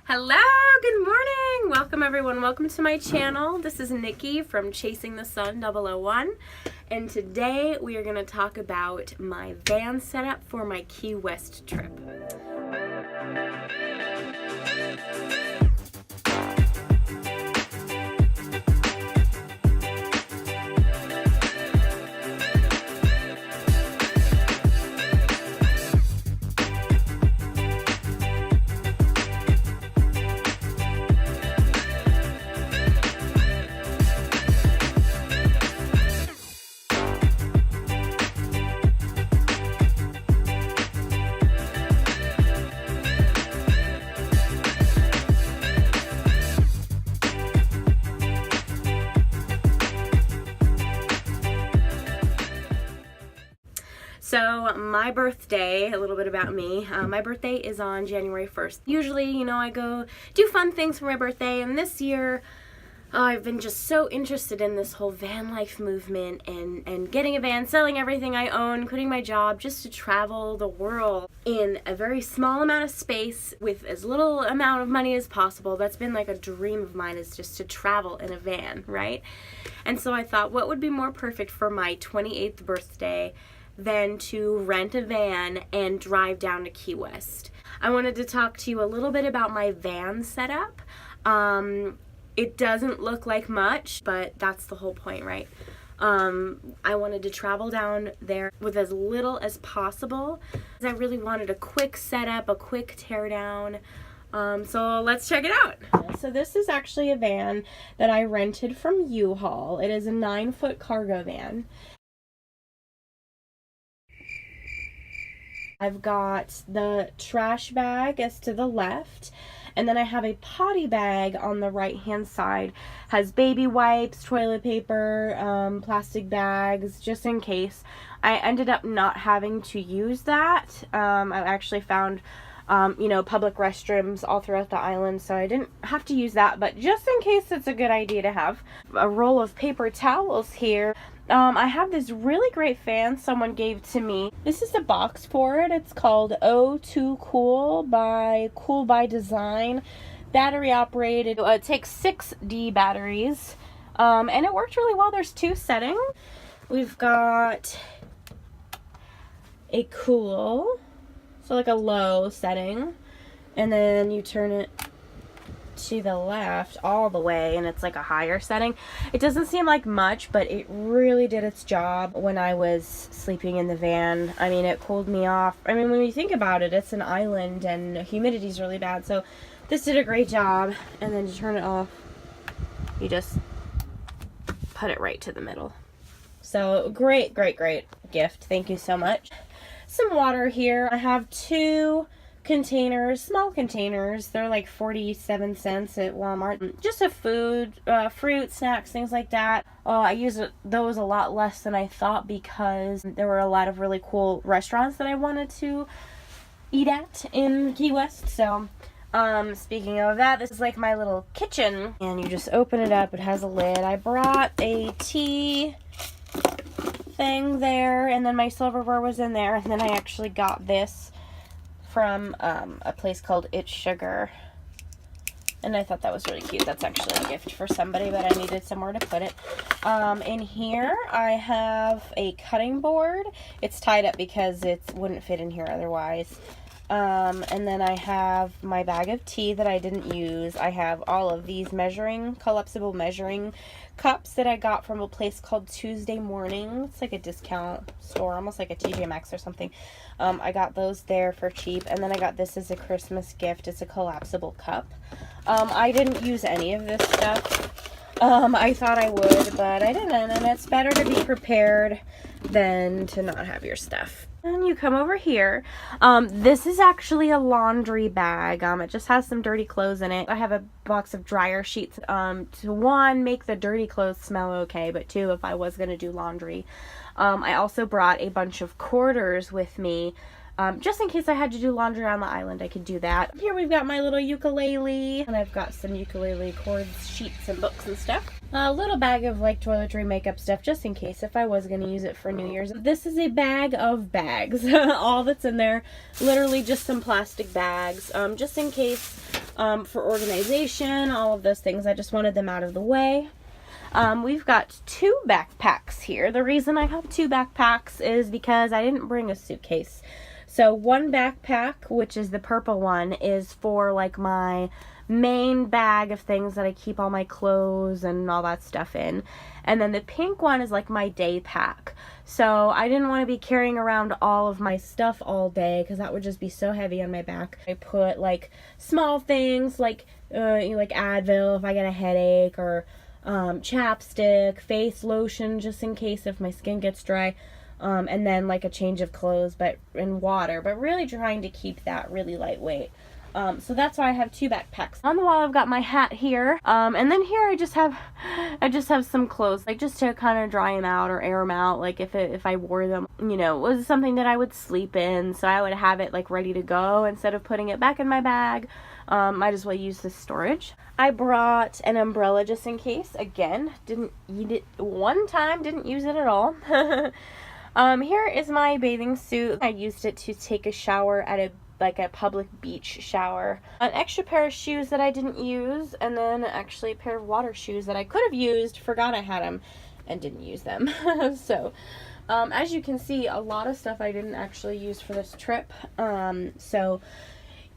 Hello, good morning. Welcome everyone. Welcome to my channel. This is Nikki from Chasing the Sun 001, and today we are going to talk about my van setup for my Key West trip. So my birthday, a little bit about me, my birthday is on January 1st. Usually, I go do fun things for my birthday, and this year I've been just so interested in this whole van life movement and getting a van, selling everything I own, quitting my job just to travel the world in a very small amount of space with as little amount of money as possible. That's been like a dream of mine, is just to travel in a van, right? And so I thought, what would be more perfect for my 28th birthday than to rent a van and drive down to Key West. I wanted to talk to you a little bit about my van setup. It doesn't look like much, but that's the whole point, right? I wanted to travel down there with as little as possible. I really wanted a quick setup, a quick tear down. So let's check it out. So this is actually a van that I rented from U-Haul. It is a 9-foot cargo van. I've got the trash bag as to the left, and then I have a potty bag on the right hand side. Has baby wipes, toilet paper, plastic bags, just in case. I ended up not having to use that. I actually found public restrooms all throughout the island, so I didn't have to use that, but just in case, it's a good idea to have. A roll of paper towels here. I have this really great fan someone gave to me. This is the box for it. It's called O2 Cool by Design. Battery operated. It takes 6D batteries. And it worked really well. There's 2 settings. We've got a cool, so like a low setting, and then you turn it to the left all the way and it's like a higher setting. It doesn't seem like much, but it really did its job when I was sleeping in the van. I mean, it cooled me off. I mean, when you think about it, it's an island and humidity is really bad, so this did a great job. And then to turn it off, you just put it right to the middle. So great gift. Thank you so much. Some water here. I have 2 containers, small containers. They're like 47 cents at Walmart. Just a food, fruit, snacks, things like that. I use those a lot less than I thought because there were a lot of really cool restaurants that I wanted to eat at in Key West. So speaking of that, this is like my little kitchen, and you just open it up. It has a lid. I brought a tea thing there, and then my silverware was in there, and then I actually got this from a place called It's Sugar, and I thought that was really cute. That's actually a gift for somebody, but I needed somewhere to put it. In here I have a cutting board. It's tied up because it wouldn't fit in here otherwise. And then I have my bag of tea that I didn't use. I have all of these collapsible measuring cups that I got from a place called Tuesday Morning. It's like a discount store, almost like a TJ Maxx or something. I got those there for cheap. And then I got this as a Christmas gift. It's a collapsible cup. I didn't use any of this stuff. I thought I would, but I didn't, and it's better to be prepared than to not have your stuff. And you come over here. This is actually a laundry bag. It just has some dirty clothes in it. I have a box of dryer sheets to, 1, make the dirty clothes smell okay, but 2, if I was going to do laundry. I also brought a bunch of quarters with me. Just in case I had to do laundry on the island, I could do that. Here we've got my little ukulele, and I've got some ukulele chords, sheets, and books and stuff. A little bag of like toiletry, makeup stuff, just in case if I was going to use it for New Year's. This is a bag of bags. All that's in there, literally just some plastic bags, just in case for organization, all of those things. I just wanted them out of the way. We've got 2 backpacks here. The reason I have 2 backpacks is because I didn't bring a suitcase. So one backpack, which is the purple one, is for like my main bag of things that I keep all my clothes and all that stuff in. And then the pink one is like my day pack. So I didn't want to be carrying around all of my stuff all day because that would just be so heavy on my back. I put like small things like Advil if I get a headache, or chapstick, face lotion just in case if my skin gets dry, and then like a change of clothes and water, but really trying to keep that really lightweight. So that's why I have 2 backpacks. On the wall I've got my hat here, and then here I just have some clothes, like just to kind of dry them out or air them out, like if I wore them, you know, it was something that I would sleep in, so I would have it like ready to go instead of putting it back in my bag. Might as well use this storage. I brought an umbrella just in case. Again, didn't use it one time, didn't use it at all. Here is my bathing suit. I used it to take a shower at a public beach shower. An extra pair of shoes that I didn't use, and then actually a pair of water shoes that I could have used, forgot I had them, and didn't use them. So, as you can see, a lot of stuff I didn't actually use for this trip. So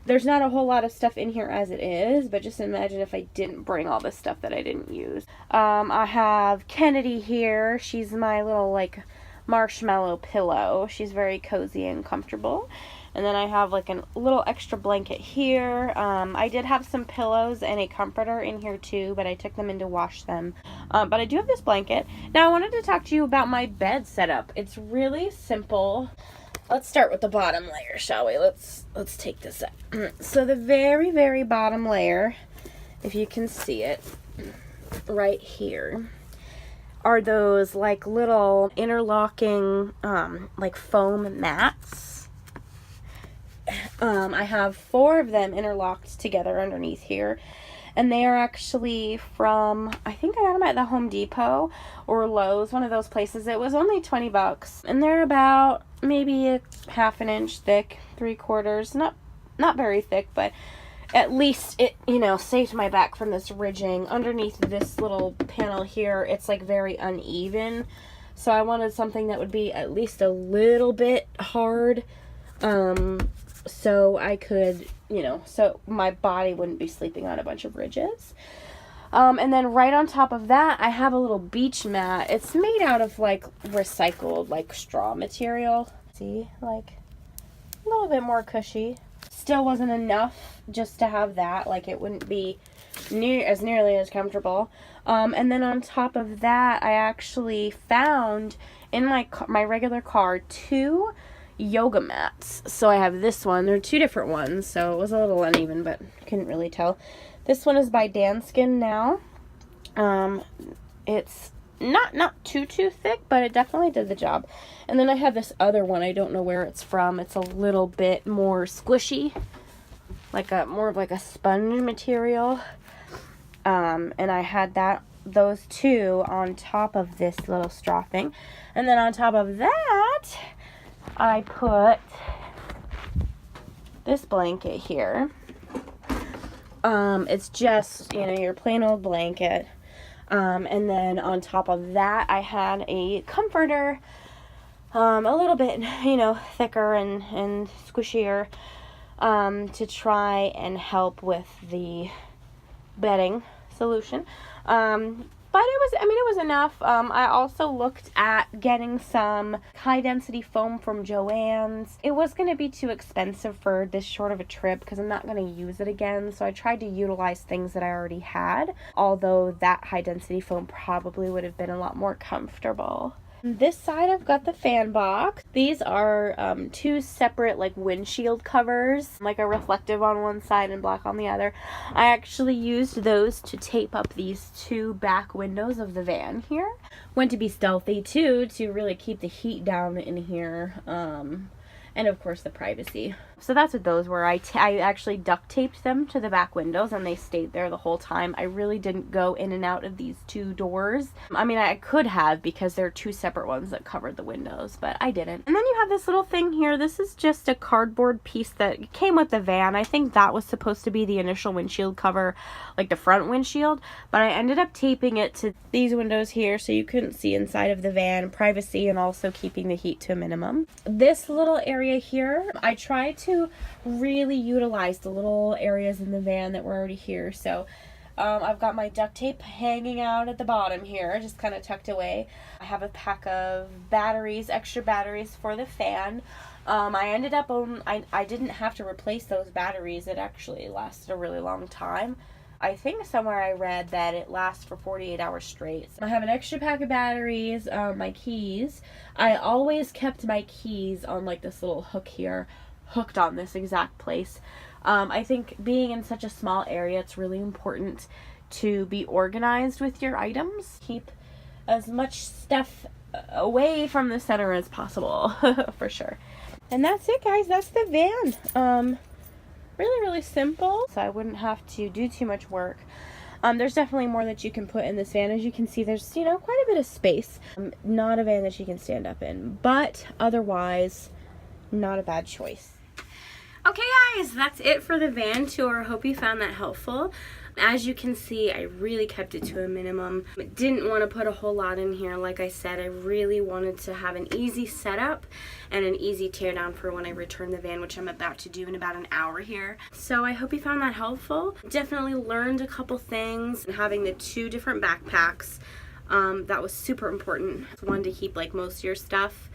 there's not a whole lot of stuff in here as it is, but just imagine if I didn't bring all this stuff that I didn't use. I have Kennedy here. She's my little like marshmallow pillow. She's very cozy and comfortable. And then I have like a little extra blanket here. I did have some pillows and a comforter in here too, but I took them in to wash them. But I do have this blanket. Now I wanted to talk to you about my bed setup. It's really simple. Let's start with the bottom layer, shall we? Let's take this up. So the very, very bottom layer, if you can see it right here, are those like little interlocking like foam mats. I have 4 of them interlocked together underneath here, and they are actually from, I think I got them at the Home Depot or Lowe's, one of those places. It was only 20 bucks, and they're about maybe a ½ an inch thick, 3/4, not very thick, but at least it, you know, saved my back from this ridging. Underneath this little panel here, it's like very uneven, so I wanted something that would be at least a little bit hard, so I could, you know, so my body wouldn't be sleeping on a bunch of ridges. And then right on top of that, I have a little beach mat. It's made out of like recycled like straw material. See, like a little bit more cushy. Still wasn't enough just to have that. Like it wouldn't be nearly as comfortable. And then on top of that, I actually found in my regular car 2 yoga mats. So I have this one. There are 2 different ones, so it was a little uneven, but couldn't really tell. This one is by Danskin now. It's not too thick, but it definitely did the job. And then I have this other one. I don't know where it's from. It's a little bit more squishy, like more of like a sponge material. And I had those 2 on top of this little straw thing. And then on top of that, I put this blanket here. It's just, you know, your plain old blanket. And then on top of that, I had a comforter, a little bit, you know, thicker and squishier, to try and help with the bedding solution. But it was enough. I also looked at getting some high density foam from Joann's. It was going to be too expensive for this short of a trip because I'm not going to use it again. So I tried to utilize things that I already had, although that high density foam probably would have been a lot more comfortable. This side I've got the fan box. These are 2 separate like windshield covers, like a reflective on one side and black on the other. I actually used those to tape up these 2 back windows of the van here. Went to be stealthy too, to really keep the heat down in here. and of course the privacy. So that's what those were. I actually duct taped them to the back windows and they stayed there the whole time. I really didn't go in and out of these two doors. I mean, I could have because there are two separate ones that covered the windows, but I didn't. And then you have this little thing here. This is just a cardboard piece that came with the van. I think that was supposed to be the initial windshield cover, like the front windshield, but I ended up taping it to these windows here so you couldn't see inside of the van, privacy, and also keeping the heat to a minimum. This little area here, I tried to really utilize the little areas in the van that were already here. So I've got my duct tape hanging out at the bottom here, just kind of tucked away. I have a pack of batteries, extra batteries for the fan. I ended up I didn't have to replace those batteries. It actually lasted a really long time. I think somewhere I read that it lasts for 48 hours straight. So I have an extra pack of batteries, my keys. I always kept my keys on like this little hook here, hooked on this exact place. I think being in such a small area, it's really important to be organized with your items. Keep as much stuff away from the center as possible, for sure. And that's it, guys. That's the van. Really simple, so I wouldn't have to do too much work. There's definitely more that you can put in this van. As you can see, there's, you know, quite a bit of space. Not a van that you can stand up in, but otherwise, not a bad choice. Okay guys, that's it for the van tour. Hope you found that helpful. As you can see, I really kept it to a minimum. Didn't want to put a whole lot in here. Like I said, I really wanted to have an easy setup and an easy tear down for when I return the van, which I'm about to do in about an hour here. So I hope you found that helpful. Definitely learned a couple things. Having the two different backpacks, that was super important. One to keep like most of your stuff,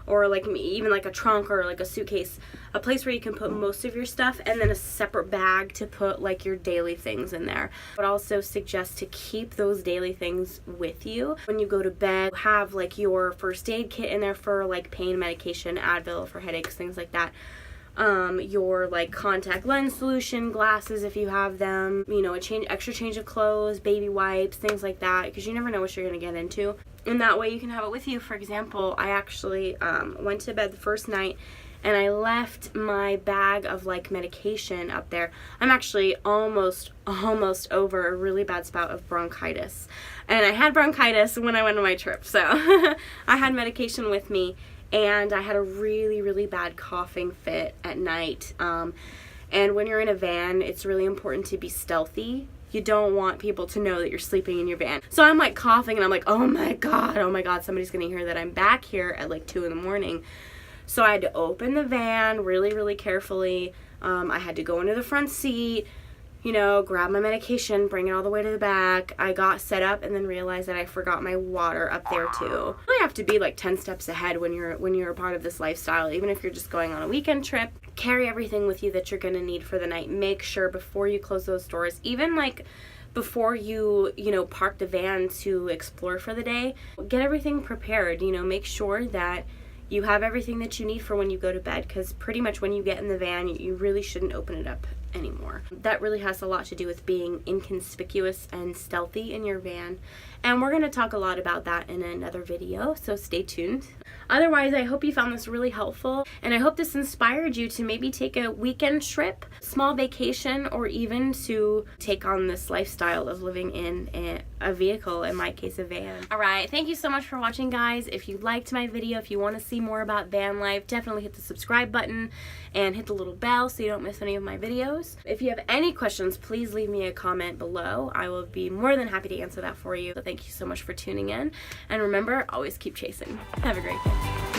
or like even like a trunk or like a suitcase, a place where you can put most of your stuff, and then a separate bag to put like your daily things in there. But also suggest to keep those daily things with you when you go to bed. Have like your first aid kit in there for like pain medication, Advil for headaches, things like that. Your like contact lens solution, glasses if you have them, you know, extra change of clothes, baby wipes, things like that, because you never know what you're going to get into. And that way you can have it with you. For example, I actually went to bed the first night and I left my bag of like medication up there. I'm actually almost over a really bad spout of bronchitis. And I had bronchitis when I went on my trip, so I had medication with me. And I had a really bad coughing fit at night. And when you're in a van, it's really important to be stealthy. You don't want people to know that you're sleeping in your van. So I'm like coughing and I'm like, oh my god, somebody's gonna hear that I'm back here at like 2 in the morning. So I had to open the van really carefully. I had to go into the front seat, you know, grab my medication, bring it all the way to the back. I got set up and then realized that I forgot my water up there too. You really have to be like 10 steps ahead when you're a part of this lifestyle. Even if you're just going on a weekend trip, carry everything with you that you're gonna need for the night. Make sure before you close those doors, even like before you know, park the van to explore for the day, get everything prepared. You know, make sure that you have everything that you need for when you go to bed, because pretty much when you get in the van, you really shouldn't open it up anymore. That really has a lot to do with being inconspicuous and stealthy in your van, and we're going to talk a lot about that in another video, so stay tuned. Otherwise, I hope you found this really helpful, and I hope this inspired you to maybe take a weekend trip, small vacation, or even to take on this lifestyle of living in a vehicle, in my case a van. Alright, thank you so much for watching, guys. If you liked my video, if you want to see more about van life, definitely hit the subscribe button and hit the little bell so you don't miss any of my videos. If you have any questions, please leave me a comment below. I will be more than happy to answer that for you. So thank you so much for tuning in, and remember, always keep chasing. Have a great day.